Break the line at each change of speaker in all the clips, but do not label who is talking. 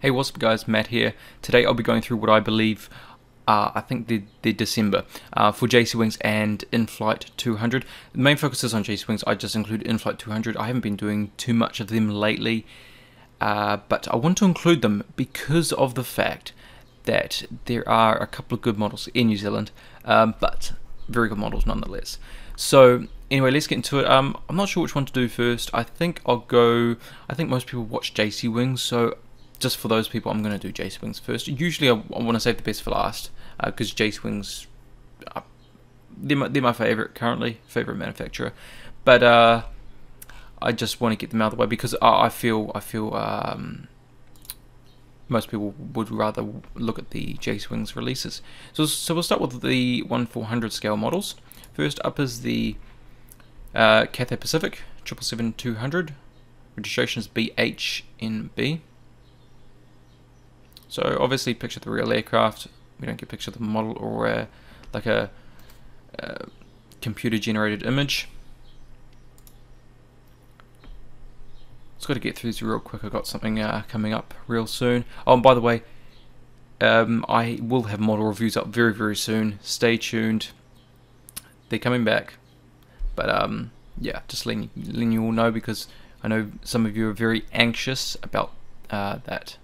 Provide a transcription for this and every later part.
Hey, what's up guys, Matt here. Today I'll be going through what I believe I think the December for JC Wings and Inflight 200. The main focus is on JC Wings. I just include Inflight 200. I haven't been doing too much of them lately, but I want to include them because of the fact that there are a couple of good models in New Zealand, but very good models nonetheless. So anyway, let's get into it. I'm not sure which one to do first. I think most people watch JC Wings, so just for those people, I'm going to do JC Wings first. Usually I want to save the best for last, because JC Wings, they're my favourite currently, favourite manufacturer. But I just want to get them out of the way because I feel most people would rather look at the JC Wings releases. So we'll start with the 1/400 scale models. First up is the Cathay Pacific 777-200. Registration is BHNB. So obviously picture the real aircraft. We don't get a picture of the model or like a computer generated image. Just got to get through this real quick. I've got something coming up real soon. Oh, and by the way, I will have model reviews up very soon. Stay tuned. They're coming back. But yeah, just letting you all know because I know some of you are very anxious about that.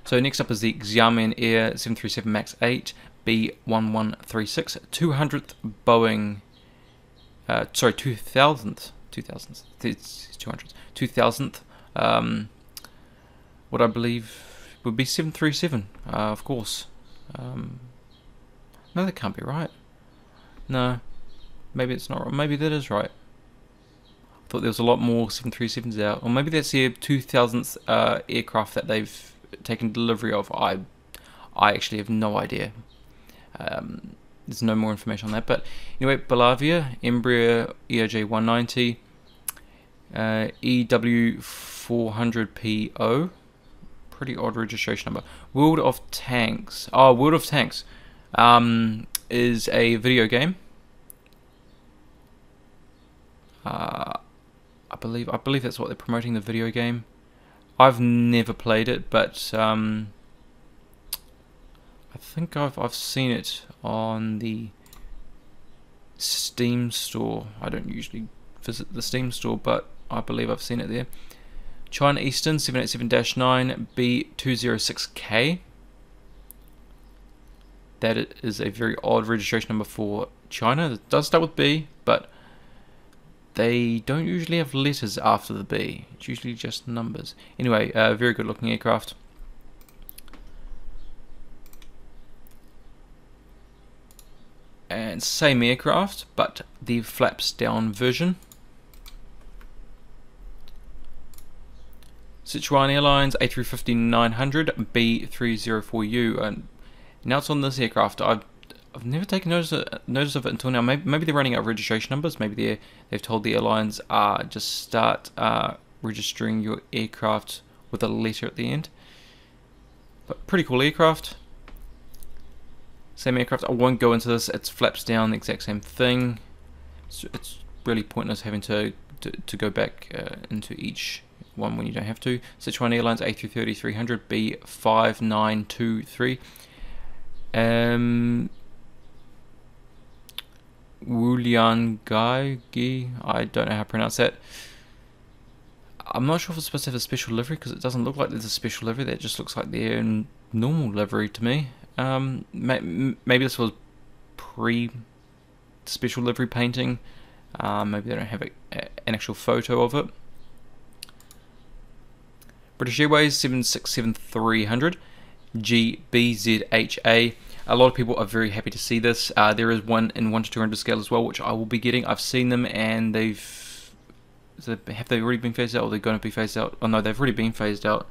So next up is the Sichuan Air 737 MAX 8 B1136 200th Boeing. Sorry, 2000th. It's 200th. What I believe would be 737, of course. No, that can't be right. No, maybe it's not right. Maybe that is right. I thought there was a lot more 737s out, or maybe that's the 2000th aircraft that they've taken delivery of. I actually have no idea. There's no more information on that. But anyway, Belavia, Embraer ERJ190, EW400PO, pretty odd registration number. World of Tanks. Oh, World of Tanks is a video game. I believe that's what they're promoting, the video game. I've never played it, but I think I've seen it on the Steam store. I don't usually visit the Steam store, but I believe I've seen it there. China Eastern 787-9 B206K. That is a very odd registration number for China. It does start with B, but they don't usually have letters after the B. It's usually just numbers. Anyway, very good looking aircraft. And same aircraft, but the flaps down version. Sichuan Airlines A350-900 B304U. And now it's on this aircraft. I've never taken notice of it until now. Maybe they're running out of registration numbers. Maybe they've told the airlines just start registering your aircraft with a letter at the end. But pretty cool aircraft. Same aircraft. I won't go into this. It's flaps down, the exact same thing. So it's really pointless having to go back into each one when you don't have to. Sichuan Airlines A330-300 B5923. Wuliangai, I don't know how to pronounce that. I'm not sure if it's supposed to have a special livery because it doesn't look like there's a special livery. That just looks like their normal livery to me. Maybe this was pre-special livery painting. Maybe they don't have an actual photo of it. British Airways 767-300 G Bch. A lot of people are very happy to see this. There is one in 1/200 scale as well, which I will be getting. I've seen them, and have they already been phased out, or they're going to be phased out? Oh no, they've already been phased out.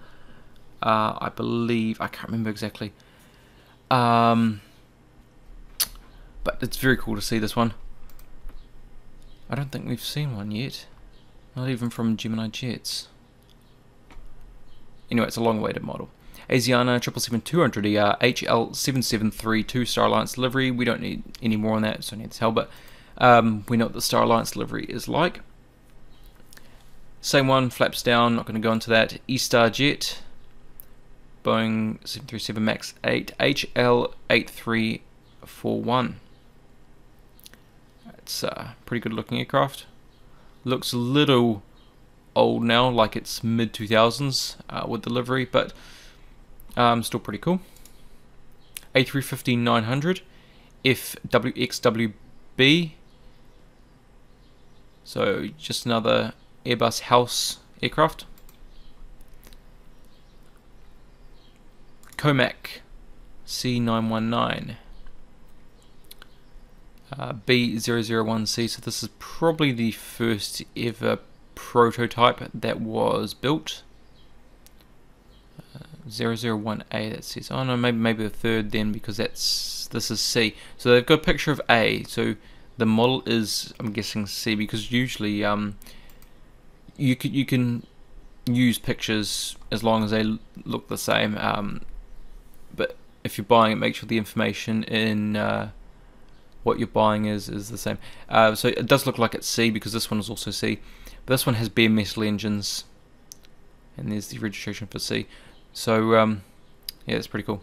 I believe, I can't remember exactly. But it's very cool to see this one. I don't think we've seen one yet, not even from Gemini jets. Anyway, it's a long-awaited model. Asiana 777-200ER HL7732 Star Alliance livery. We don't need any more on that, so I need to tell, but we know what the Star Alliance livery is like. Same one, flaps down, not going to go into that. E-Star Jet Boeing 737 MAX 8 HL8341. It's a pretty good looking aircraft. Looks a little old now, like it's mid 2000s with delivery, but still pretty cool. A350-900 FWXWB. So just another Airbus house aircraft. Comac C919 B001C. So this is probably the first ever prototype that was built. 001A, that says. Oh no, maybe the third then, because this is C. So they've got a picture of A. So the model is, I'm guessing, C, because usually you can use pictures as long as they look the same. But if you're buying it, make sure the information in what you're buying is the same. So it does look like it's C, because this one is also C. But this one has bare metal engines, and there's the registration for C. So yeah, it's pretty cool.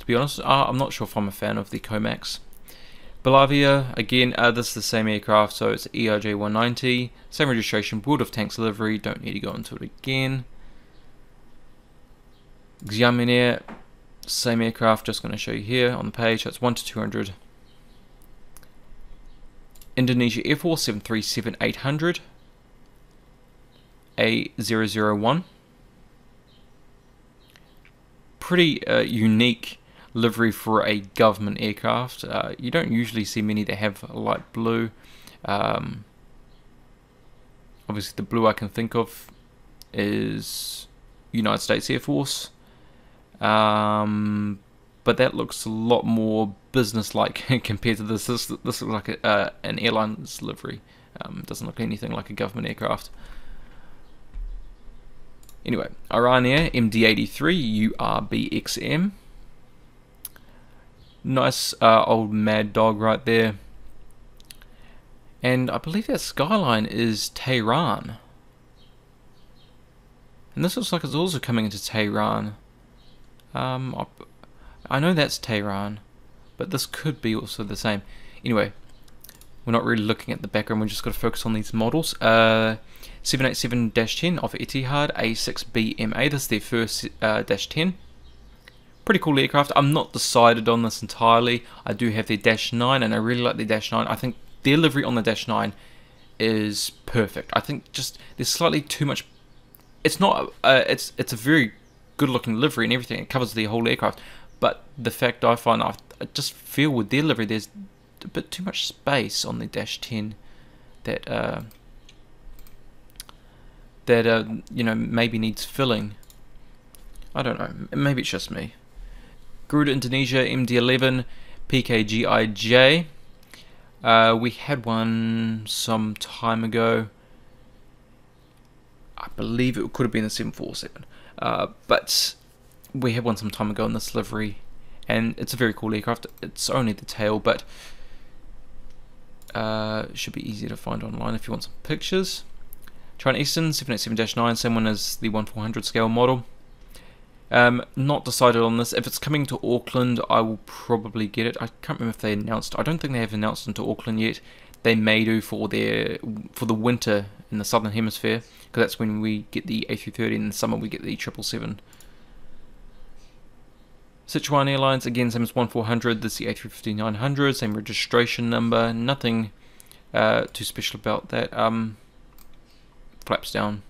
To be honest, I'm not sure if I'm a fan of the Comacs. Belavia, again, this is the same aircraft, so it's ERJ 190, same registration, World of Tanks delivery, don't need to go into it again. Gemini, same aircraft, just going to show you here on the page, so it's 1 to 200. Indonesia Air Force 737-800, A001. Pretty unique livery for a government aircraft. You don't usually see many that have light blue. Obviously the blue I can think of is United States Air Force, but that looks a lot more business-like compared to this. This looks like an airline's livery. Doesn't look anything like a government aircraft. Anyway, Iran Air MD-83 URBXM. Nice old Mad Dog right there. And I believe that skyline is Tehran. And this looks like it's also coming into Tehran. I know that's Tehran, but this could be also the same. Anyway, we're not really looking at the background, we're just got to focus on these models. 787-10 off Etihad A6BMA, this is their first Dash 10. Pretty cool aircraft. I'm not decided on this entirely. I do have their Dash 9 and I really like the Dash 9. I think their livery on the Dash 9 is perfect. I think just there's slightly too much. It's not. It's a very good looking livery and everything. It covers the whole aircraft. But the fact I find, I just feel with their livery there's a bit too much space on the Dash 10 that you know, maybe needs filling. I don't know. Maybe it's just me. Garuda Indonesia MD-11 PKGIJ. We had one some time ago. I believe it could have been the 747. But we had one some time ago in this livery, and it's a very cool aircraft. It's only the tail, but it should be easier to find online if you want some pictures. China Eastern 787-9, same one as the 1400 scale model. Not decided on this. If it's coming to Auckland, I will probably get it. I can't remember if they announced. I don't think they have announced into Auckland yet. They may do for the winter in the southern hemisphere, because that's when we get the A330. In the summer we get the 777. Sichuan Airlines, again, same as 1400. This is the A350-900, same registration number. Nothing too special about that. Flaps down.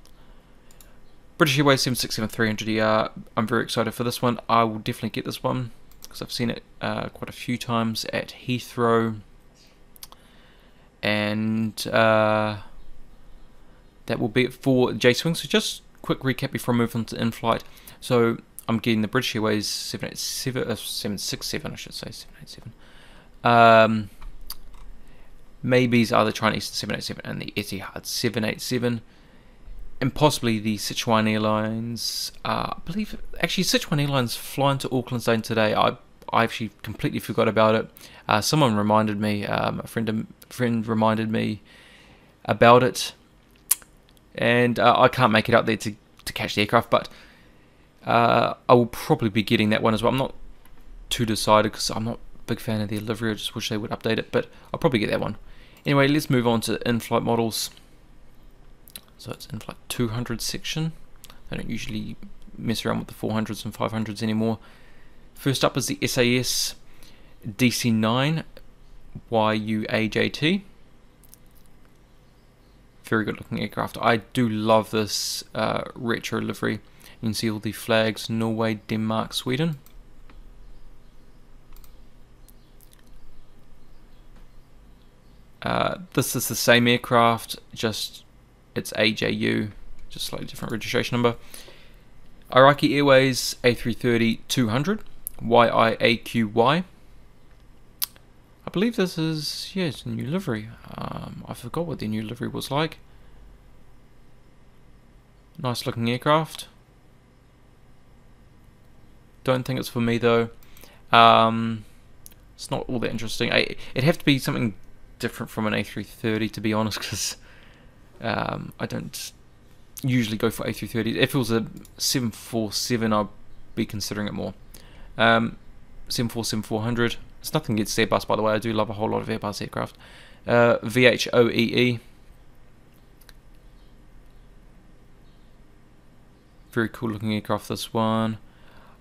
British Airways 767-300ER. I'm very excited for this one. I will definitely get this one because I've seen it quite a few times at Heathrow, and that will be it for JSwing. So just quick recap before I move on to Inflight. So I'm getting the British Airways 767, I should say 787. Maybes are the Chinese 787 and the Etihad 787. And possibly the Sichuan Airlines, I believe, actually Sichuan Airlines flying to Auckland Zone today. I actually completely forgot about it. Someone reminded me, a friend reminded me about it. And I can't make it out there to to catch the aircraft, but I will probably be getting that one as well. I'm not too decided because I'm not a big fan of their livery. I just wish they would update it, but I'll probably get that one. Anyway, let's move on to in-flight models. So it's Inflight 200 section. I don't usually mess around with the 400s and 500s anymore. First up is the Sas Dc9 Yua Jt. Very good looking aircraft. I do love this retro livery. You can see all the flags: Norway, Denmark, Sweden. This is the same aircraft, just it's AJU, just slightly different registration number. Iraqi Airways A350-900 YIAQY. I believe this is, yeah, it's a new livery. I forgot what the new livery was like. Nice looking aircraft. Don't think it's for me though. It's not all that interesting. It'd have to be something different from an A330 to be honest, because I don't usually go for A330. If it was a 747, I'd be considering it more. 747-400. It's nothing against Airbus, by the way. I do love a whole lot of Airbus aircraft. VHOEE. Very cool looking aircraft, this one.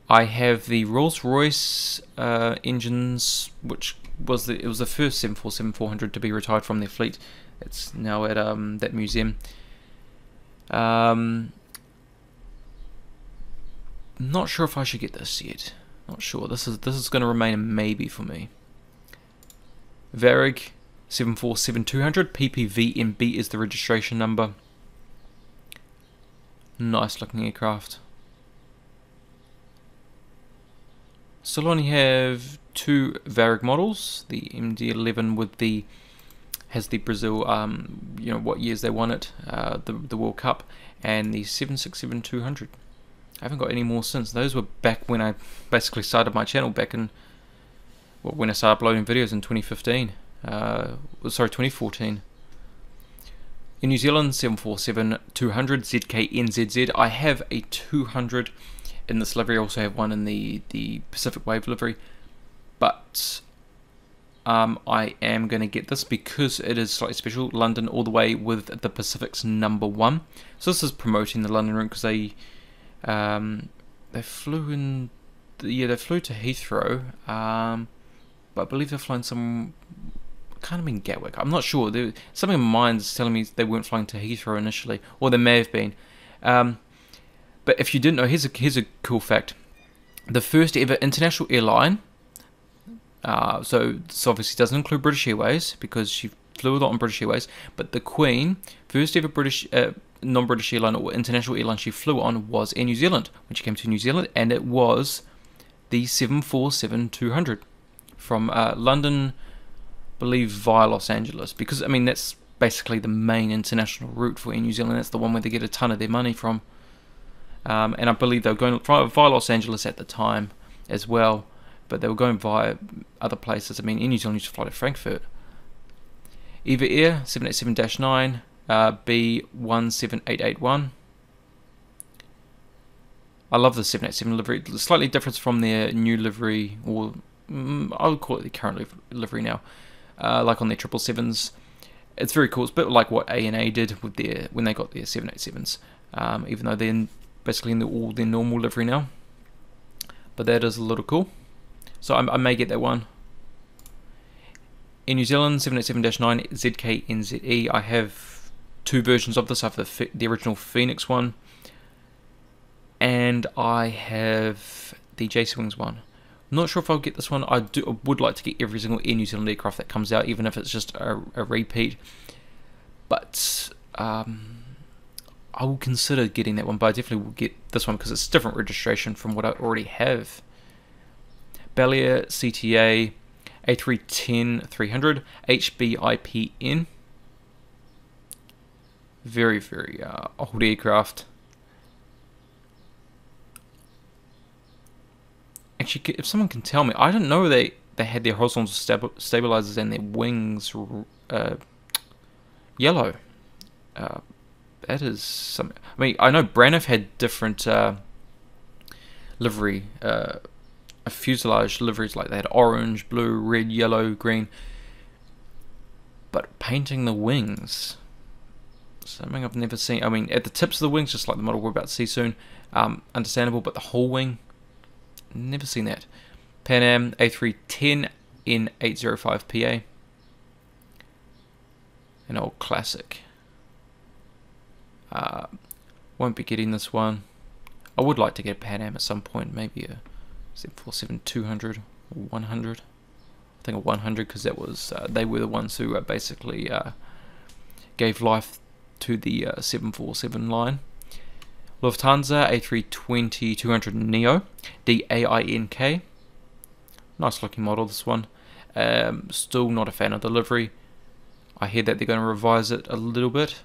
I have the Rolls-Royce engines, which was it was the first 747-400 to be retired from their fleet. It's now at that museum. Not sure if I should get this yet. Not sure. This is going to remain a maybe for me. Varig 747-200 PPVMB is the registration number. Nice looking aircraft. Still only have two Varig models. The MD-11 with the has the Brazil, you know what years they won it, the World Cup, and the 767-200. I haven't got any more since. Those were back when I basically started my channel, back in, well, when I started uploading videos in 2015. Sorry, 2014. In New Zealand, 747-200 ZKNZZ. I have a 200 in this livery. I also have one in the Pacific Wave livery, but I am going to get this because it is slightly special. London all the way with the Pacific's #1. So this is promoting the London route because they flew in, they flew to Heathrow, but I believe they're flying some, kind of in Gatwick. I'm not sure. Something in my mind is telling me they weren't flying to Heathrow initially, or they may have been. But if you didn't know, here's a cool fact: the first ever international airline. So this obviously doesn't include British Airways because she flew a lot on British Airways. But the Queen, first ever British non-British airline or international airline she flew on was Air New Zealand when she came to New Zealand, and it was the 747-200 from London, I believe, via Los Angeles. Because I mean that's basically the main international route for Air New Zealand. That's the one where they get a ton of their money from. And I believe they were going via Los Angeles at the time as well, but they were going via other places. I mean, Air New Zealand used to fly to Frankfurt. EVA Air 787-9 B17881. I love the 787 livery. Slightly different from their new livery, or I would call it the current livery now. Like on their 777s, it's very cool. It's a bit like what ANA did with their when they got their 787s. Even though they're basically in all their normal livery now, but that is a little cool. So I may get that one. In New Zealand, 787-9 ZKNZE. I have two versions of this. I have the original Phoenix one, and I have the JC Wings one. I'm not sure if I'll get this one. I would like to get every single Air New Zealand aircraft that comes out, even if it's just a repeat. But I will consider getting that one, but I definitely will get this one because it's different registration from what I already have. Bel Air CTA A310-300 HBIPN. Very, very old aircraft. Actually, if someone can tell me, I didn't know they had their horizontal stabilizers and their wings yellow. That is something. I mean, I know Braniff had different livery, fuselage liveries, like they had orange, blue, red, yellow, green. But painting the wings, something I've never seen. I mean, at the tips of the wings, just like the model we're about to see soon, understandable, but the whole wing, never seen that. Pan Am A310N805PA, an old classic. Won't be getting this one. I would like to get a Pan Am at some point, maybe a 747-200 or 100. I think a 100, because that was they were the ones who basically gave life to the 747 line. Lufthansa A320-200 Neo DAINK. Nice looking model, this one. Still not a fan of the livery. I hear that they're going to revise it a little bit,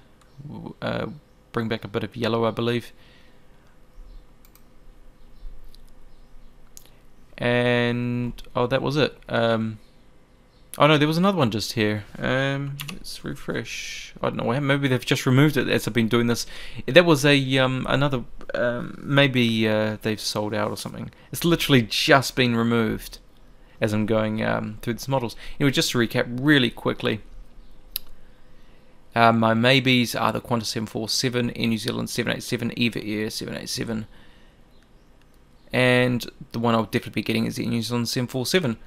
bring back a bit of yellow, I believe. And oh, that was it. Oh no, there was another one just here. Let's refresh. I don't know why. Maybe they've just removed it as I've been doing this. That was a another. Maybe they've sold out or something. It's literally just been removed as I'm going through these models. Anyway, just to recap really quickly. My maybes are the Qantas 747, Air New Zealand 787, EVA Air 787, and the one I'll definitely be getting is the Air New Zealand 747.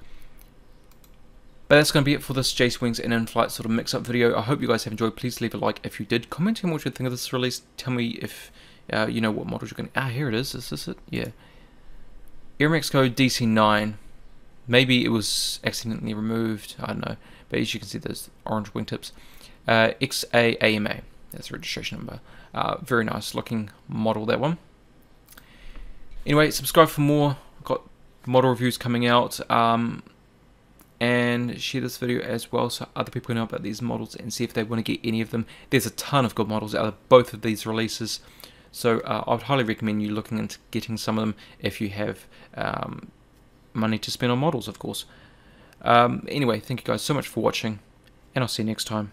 But that's going to be it for this JC Wings and in-flight sort of mix-up video. I hope you guys have enjoyed. Please leave a like if you did. Comment on what you think of this release. Tell me if you know what models you're going to... here it is. Is this it? Yeah. Air Mexico DC9. Maybe it was accidentally removed. I don't know. But as you can see, there's orange wingtips. XAAMA. That's the registration number. Very nice looking model, that one. Anyway, subscribe for more. I've got model reviews coming out. And share this video as well so other people know about these models and see if they want to get any of them. There's a ton of good models out of both of these releases, so I would highly recommend you looking into getting some of them if you have money to spend on models, of course. Anyway, thank you guys so much for watching, and I'll see you next time.